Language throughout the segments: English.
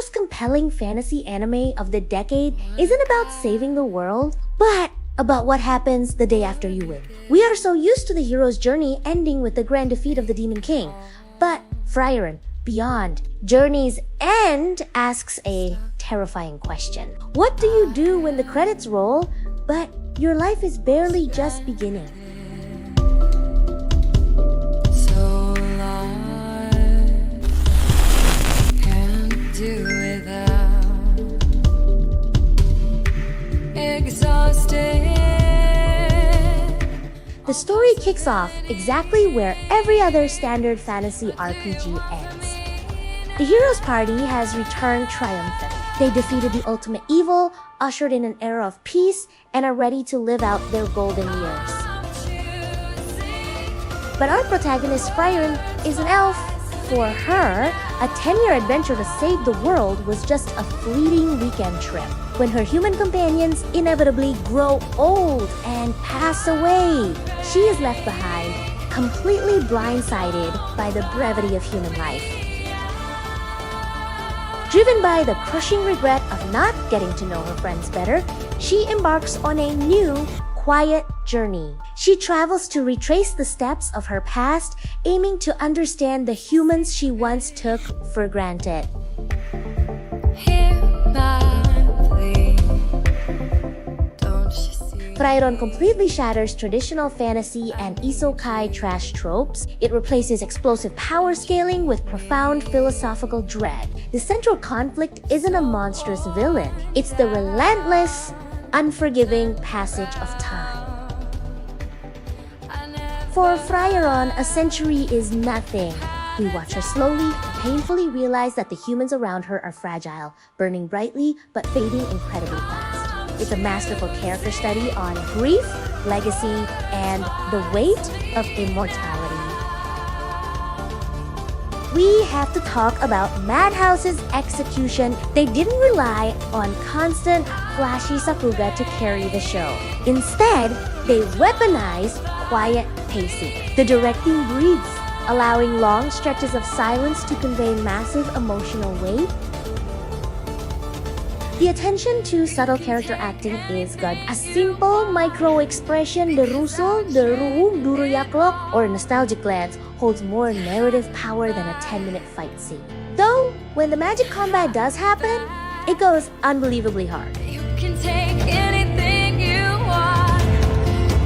most compelling fantasy anime of the decade isn't about saving the world, but about what happens the day after you win. We are so used to the hero's journey ending with the grand defeat of the Demon King, but Frieren, Beyond Journey's End asks a terrifying question. What do you do when the credits roll, but your life is barely just beginning? So long, can't do without, exhausted. The story kicks off exactly where every other standard fantasy RPG ends. The hero's party has returned triumphant. They defeated the ultimate evil, ushered in an era of peace, and are ready to live out their golden years. But our protagonist Frieren is an elf. For her, a 10-year adventure to save the world was just a fleeting weekend trip, when her human companions inevitably grow old and pass away. She is left behind, completely blindsided by the brevity of human life. Driven by the crushing regret of not getting to know her friends better, she embarks on a new, quiet journey. She travels to retrace the steps of her past, aiming to understand the humans she once took for granted. Frieren completely shatters traditional fantasy and isekai trash tropes. It replaces explosive power scaling with profound philosophical dread. The central conflict isn't a monstrous villain. It's the relentless, unforgiving passage of time. For Frieren, a century is nothing. We watch her slowly, painfully realize that the humans around her are fragile, burning brightly but fading incredibly fast. It's a masterful character study on grief, legacy, and the weight of immortality. We have to talk about Madhouse's execution. They didn't rely on constant, flashy sakuga to carry the show. Instead, they weaponized quiet pacing. The directing breathes, allowing long stretches of silence to convey massive emotional weight. The attention to subtle character acting is good. A simple micro-expression, the rusol, the ruhum, duruyaklok, or a nostalgic glance holds more narrative power than a 10-minute fight scene. Though, when the magic combat does happen, it goes unbelievably hard. You can take anything you want,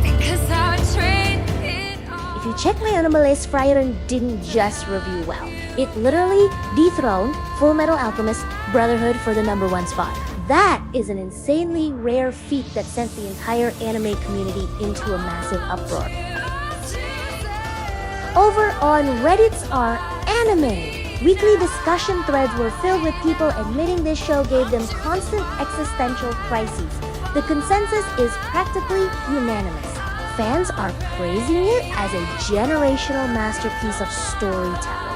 because I trade it all. If you check MyAnimeList, Frieren didn't just review well. It literally dethroned Fullmetal Alchemist Brotherhood for the #1 spot. That is an insanely rare feat that sent the entire anime community into a massive uproar. Over on Reddit's R Anime, weekly discussion threads were filled with people admitting this show gave them constant existential crises. The consensus is practically unanimous. Fans are praising it as a generational masterpiece of storytelling.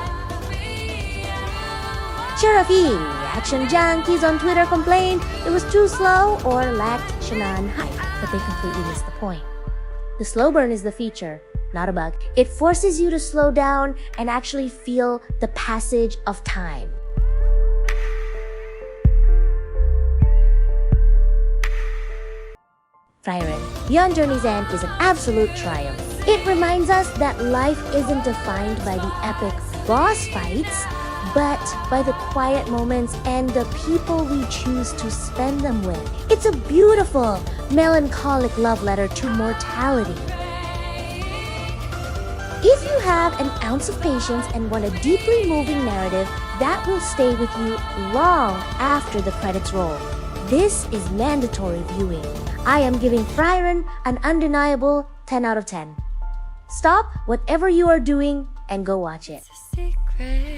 Sure, a few reaction junkies on Twitter complained it was too slow or lacked shonen hype, but they completely missed the point. The slow burn is the feature, not a bug. It forces you to slow down and actually feel the passage of time. Frieren, Beyond Journey's End is an absolute triumph. It reminds us that life isn't defined by the epic boss fights, but by the quiet moments and the people we choose to spend them with. It's a beautiful, melancholic love letter to mortality. If you have an ounce of patience and want a deeply moving narrative that will stay with you long after the credits roll, this is mandatory viewing. I am giving Frieren an undeniable 10 out of 10. Stop whatever you are doing and go watch it. It's a secret.